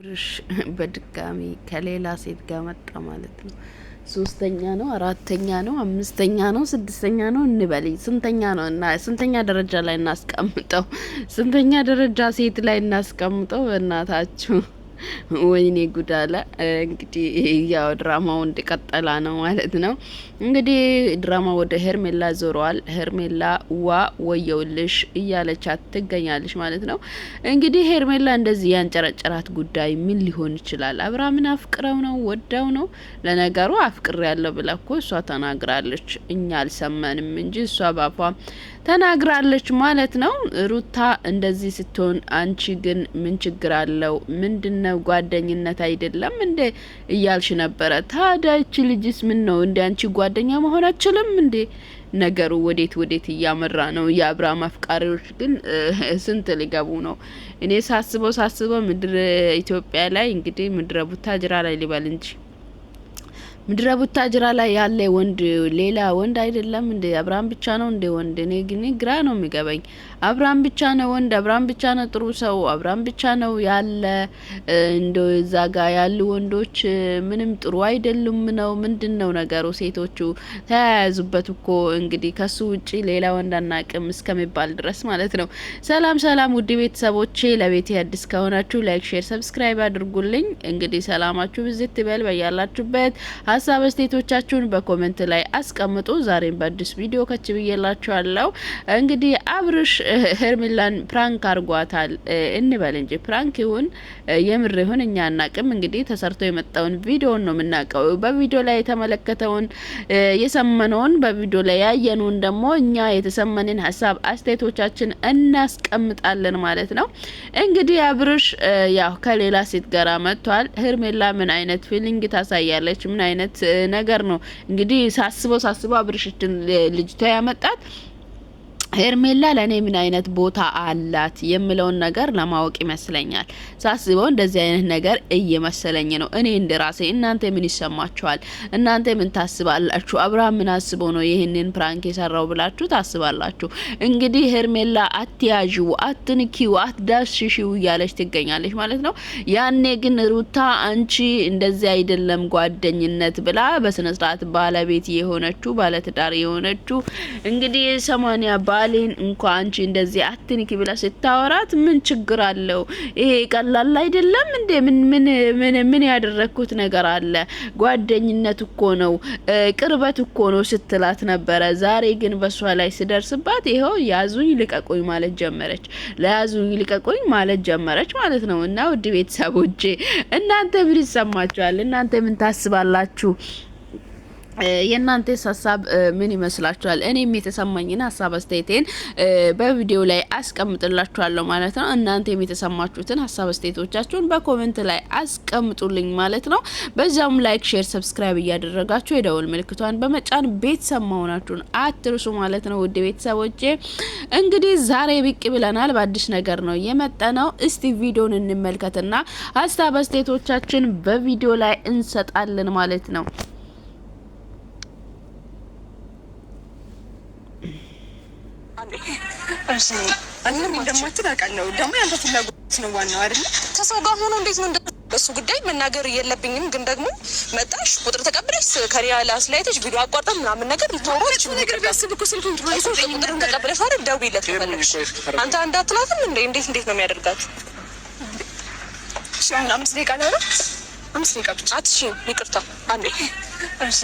ብርሽ በድጋሚ ከሌላ ሴት ጋር መጣ ማለት ነው። ሶስተኛ ነው፣ አራተኛ ነው፣ አምስተኛ ነው፣ ስድስተኛ ነው እንበል። ስንተኛ ነው እና ስንተኛ ደረጃ ላይ እናስቀምጠው? ስንተኛ ደረጃ ሴት ላይ እናስቀምጠው? በእናታችሁ ወይኔ ጉዳለ። እንግዲህ ያው ድራማው እንደቀጠለ ነው ማለት ነው። እንግዲህ ድራማ ወደ ሄርሜላ ዞሯል። ሄርሜላ ወየውልሽ እያለቻት ትገኛለች ማለት ነው። እንግዲህ ሄርሜላ እንደዚህ ያንጨረጨራት ጉዳይ ምን ሊሆን ይችላል? አብርሃምን አፍቅረው ነው ወዳው ነው? ለነገሩ አፍቅር ያለው ብላ እኮ እሷ ተናግራለች። እኛ አልሰማንም እንጂ እሷ ባፏ ተናግራለች ማለት ነው። ሩታ እንደዚህ ስትሆን አንቺ ግን ምን ችግር አለው? ምንድነው ጓደኝነት አይደለም እንዴ እያልሽ ነበረ። ታዲያ እቺ ልጅስ ምን ነው እንዴ? አንቺ ጓደኛ መሆን አችልም እንዴ? ነገሩ ወዴት እያመራ ነው? የአብርሃም አፍቃሪዎች ግን ስንት ሊገቡ ነው? እኔ ሳስበው ምድር ኢትዮጵያ ላይ እንግዲህ ምድረ ቡታጅራ ላይ ሊበል እንጂ ምድረ ቡታጅራ ላይ ያለ ወንድ ሌላ ወንድ አይደለም እንዴ? አብርሃም ብቻ ነው እንዴ ወንድ? እኔ ግን ግራ ነው የሚገባኝ። አብርሃም ብቻ ነው ወንድ? አብርሃም ብቻ ነው ጥሩ ሰው? አብርሃም ብቻ ነው ያለ? እንደው እዛ ጋ ያሉ ወንዶች ምንም ጥሩ አይደሉም ነው? ምንድነው ነገሩ? ሴቶቹ ተያያዙበት እኮ እንግዲህ ከሱ ውጪ ሌላ ወንድ አናቅም እስከሚባል ድረስ ማለት ነው። ሰላም ውድ ቤተሰቦቼ፣ ለቤቴ አዲስ ከሆናችሁ ላይክ፣ ሼር፣ ሰብስክራይብ አድርጉልኝ። እንግዲህ ሰላማችሁ ብዝት ይበል በያላችሁበት። ሀሳብ አስተያየቶቻችሁን በኮሜንት ላይ አስቀምጡ። ዛሬም በአዲስ ቪዲዮ ከች ብዬላችኋለሁ። እንግዲህ አብርሽ ሄርሜላን ፕራንክ አርጓታል እንበል እንጂ ፕራንክ ይሁን የምር ይሁን እኛ አናቅም። እንግዲህ ተሰርቶ የመጣውን ቪዲዮን ነው የምናውቀው። በቪዲዮ ላይ የተመለከተውን የሰመነውን በቪዲዮ ላይ ያየነውን ደግሞ እኛ የተሰመንን ሀሳብ አስተያየቶቻችን እናስቀምጣለን ማለት ነው። እንግዲህ አብርሽ ያው ከሌላ ሴት ጋር መጥቷል። ሄርሜላ ምን አይነት ፊሊንግ ታሳያለች? ምን አይነት ነገር ነው እንግዲህ ሳስበው አብርሽትን ልጅቷ ያመጣት ሄርሜላ ለኔ ምን አይነት ቦታ አላት የሚለውን ነገር ለማወቅ ይመስለኛል። ሳስበው እንደዚህ አይነት ነገር እየመሰለኝ ነው እኔ እንደራሴ። እናንተ ምን ይሰማችኋል? እናንተ ምን ታስባላችሁ? አብርሃም ምን አስበው ነው ይሄንን ፕራንክ የሰራው ብላችሁ ታስባላችሁ? እንግዲህ ሄርሜላ አትያዥው፣ አትንኪው፣ አትዳሽሽው እያለች ትገኛለች ማለት ነው። ያኔ ግን ሩታ አንቺ እንደዚህ አይደለም ጓደኝነት ብላ በስነ ስርዓት ባለቤት የሆነችው ባለትዳር የሆነችው እንግዲህ 80 ባሌን እንኳን አንቺ እንደዚህ አትንኪ ብላ ስታወራት ምን ችግር አለው? ይሄ ቀላል አይደለም እንዴ? ምን ያደረኩት ነገር አለ? ጓደኝነት እኮ ነው፣ ቅርበት እኮ ነው ስትላት ነበረ። ዛሬ ግን በሷ ላይ ስደርስባት ይሄው ያዙኝ ልቀቁኝ ማለት ጀመረች። ለያዙኝ ልቀቁኝ ማለት ጀመረች ማለት ነው። እና ውድ ቤተሰቦቼ እናንተ ምን ይሰማችኋል? እናንተ ምን ታስባላችሁ? የእናንተ ሀሳብ ምን ይመስላችኋል? እኔም የተሰማኝና ሀሳብ አስተያየቴን በቪዲዮ ላይ አስቀምጥላችኋለሁ ማለት ነው። እናንተም የተሰማችሁትን ሀሳብ አስተያየቶቻችሁን በኮሜንት ላይ አስቀምጡልኝ ማለት ነው። በዛውም ላይክ፣ ሼር፣ ሰብስክራይብ እያደረጋችሁ የደወል ምልክቷን በመጫን ቤተሰብ መሆናችሁን አትርሱ ማለት ነው። ውድ ቤተሰቦቼ እንግዲህ ዛሬ ብቅ ብለናል። በአዲስ ነገር ነው የመጣነው። እስቲ ቪዲዮን እንመልከትና ሀሳብ አስተያየቶቻችን በቪዲዮ ላይ እንሰጣለን ማለት ነው። እሺ አንተም እንደማትል አውቃለሁ። ደግሞ ያንተ ፍላጎት ነው ዋናው አይደል? ከሰው ጋር ሆኖ እንዴት ነው በሱ ጉዳይ መናገር የለብኝም። ግን ደግሞ መጣሽ ቁጥር ተቀብለሽ ከሪያ ላስላይተሽ ቪዲዮ አቋርጠን ምናምን ነገር ልትወሮች ነገር ቢያስብ እኮ ስልኩን ቁጥሩን ተቀብለሽ አይደል ደውይለት ፈለግሽ። አንተ እንዳትላትም እንዴት ነው የሚያደርጋት? እሺ አሁን 5 ደቂቃ ነው አይደል? 5 ደቂቃ ብቻ አትሺ ይቅርታ አንዴ። እሺ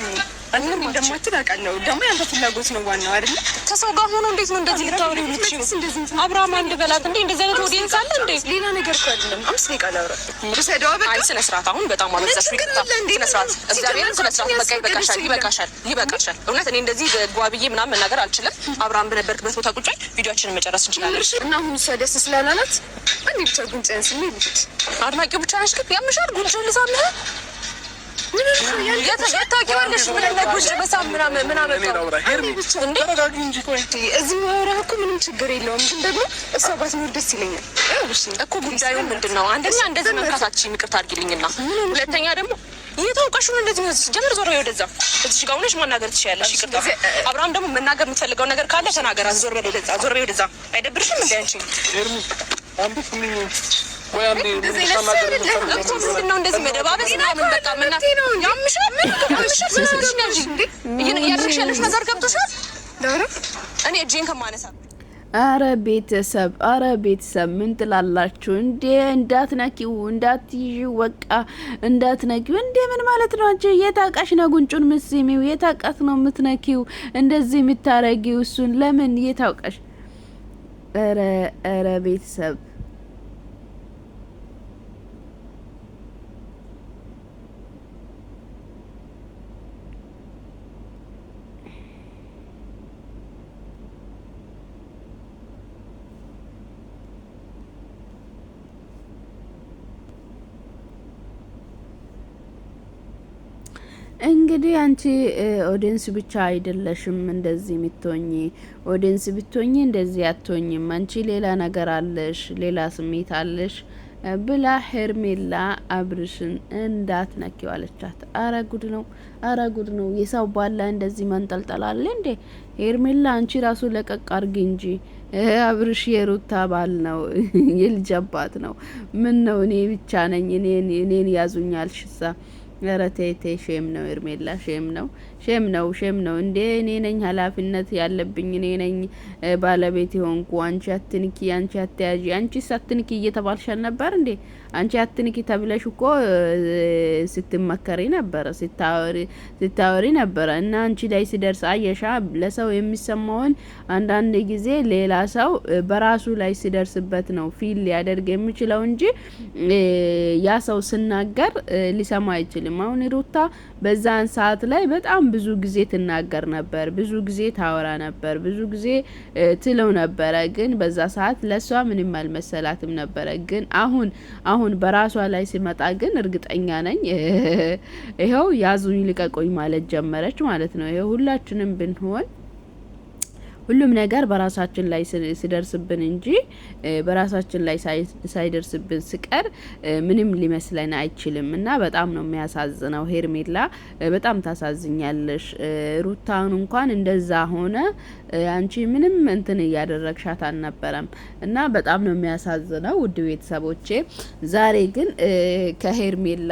አንተም እንደማትል አውቃለሁ። ደግሞ ያንተ ፍላጎት ነው ዋናው አይደል? ከሰው ጋር ሆኖ እንዴት ነው እንደዚህ ልታወሪ የምትችይው? አብርሃም አንድ በላት እንዴ! እንደዚህ አይነት ኦዲየንስ አለ እንዴ? ሌላ ነገር እኮ አይደለም። 5 ደቂቃ ላውራ ወሰደው። በቃ አይ ስነ ስርዓት አሁን በጣም አበዛሽ። ይቅርታ ስነ ስርዓት እግዚአብሔርን ስነ ስርዓት በቃ ይበቃሻል። እውነት እኔ እንደዚህ ጓብዬ ምናምን መናገር አልችልም። አብርሃም በነበርክበት ቦታ ቁጭ ቪዲዮአችንን መጨረስ እንችላለን። እና አሁን እሷ ደስ ስላላላት አንዴ ብቻ ጉንጭን ስሜት ልጅ አድናቂው ብቻ ነሽ ግን ያምሻል ጉንጭን ልሳምህ ታውቂዋለሽ ምን ለጉሽ በሳም ምናምን እዚህ ማውራት እኮ ምንም ችግር የለውም። ግን ደግሞ እሷ ባትኖር ደስ ይለኛል እኮ። ጉዳዩ ምንድን ነው? አንደኛ እንደዚህ መንካታችን ይቅርታ አድርጊልኝና፣ ሁለተኛ ደግሞ እየተወቀሽው እንደዚህ ነው። ጀመር ዞር ወደዛ እዚህ ጋር ሆነሽ መናገር ትችያለሽ። ይቅርታ አብርሃም ደግሞ መናገር የምትፈልገው ነገር ካለ ተናገር። ዞር ወደዛ አይደብርሽም እንዴ አንቺ? ወይ አንዴ ነው እንደዚህ መደባበስ ምናምን በቃ ምን ያምሻል ያምሻል ነገር ገብቶሻል። እኔ እጄን ከማነሳ አረ ቤተሰብ ምን ትላላችሁ እንዴ? እንዳትነኪው እንዳትይዥው በቃ እንዳትነኪው እንዴ! ምን ማለት ነው? አንቺ የታቃሽ ነው ጉንጩን ምስሚው? የታቃት ነው የምትነኪው እንደዚህ የምታረጊው? እሱን ለምን የታውቃሽ? አረ ቤተሰብ እንግዲህ አንቺ ኦዲንስ ብቻ አይደለሽም እንደዚህ የምትሆኚ። ኦዲንስ ብትሆኚ እንደዚህ አትሆኝም። አንቺ ሌላ ነገር አለሽ፣ ሌላ ስሜት አለሽ ብላ ሄርሜላ አብርሽን እንዳትነኪው አለቻት። አረ ጉድ ነው። የሰው ባላ እንደዚህ መንጠልጠል አለ እንዴ? ሄርሜላ አንቺ ራሱ ለቀቅ አርጊ እንጂ። አብርሽ የሩታ ባል ነው፣ የልጅ አባት ነው። ምን ነው እኔ ብቻ ነኝ እኔን ያዙኛል ሽሳ። ኧረ ተይ ሼም ነው ሄርሜላ፣ ሼም ነው እንዴ! እኔ ነኝ ኃላፊነት ያለብኝ፣ እኔ ነኝ ባለቤት የሆንኩ። አንቺ አትንኪ፣ አንቺ አትያዢ። አንቺስ አትንኪ እየተባልሽ ነበር እንዴ? አንቺ አትንኪ ተብለሽ እኮ ስትመከሪ ነበረ፣ ስታወሪ ነበረ። እና አንቺ ላይ ሲደርስ አየሻ። ለሰው የሚሰማውን አንዳንድ ጊዜ ሌላ ሰው በራሱ ላይ ሲደርስበት ነው ፊል ሊያደርግ የሚችለው እንጂ ያ ሰው ስናገር ሊሰማ አይችልም። አሁን ሩታ በዛን ሰዓት ላይ በጣም ብዙ ጊዜ ትናገር ነበር፣ ብዙ ጊዜ ታወራ ነበር፣ ብዙ ጊዜ ትለው ነበረ። ግን በዛ ሰዓት ለሷ ምንም አልመሰላትም ነበረ። ግን አሁን በራሷ ላይ ሲመጣ ግን እርግጠኛ ነኝ ይኸው ያዙኝ ልቀቆኝ ማለት ጀመረች ማለት ነው። ይኸው ሁላችንም ብንሆን ሁሉም ነገር በራሳችን ላይ ሲደርስብን እንጂ በራሳችን ላይ ሳይደርስብን ስቀር ምንም ሊመስለን አይችልም። እና በጣም ነው የሚያሳዝነው። ሄርሜላ በጣም ታሳዝኛለሽ። ሩታን እንኳን እንደዛ ሆነ አንቺ ምንም እንትን እያደረግሻት አልነበረም። እና በጣም ነው የሚያሳዝነው። ውድ ቤተሰቦቼ ዛሬ ግን ከሄርሜላ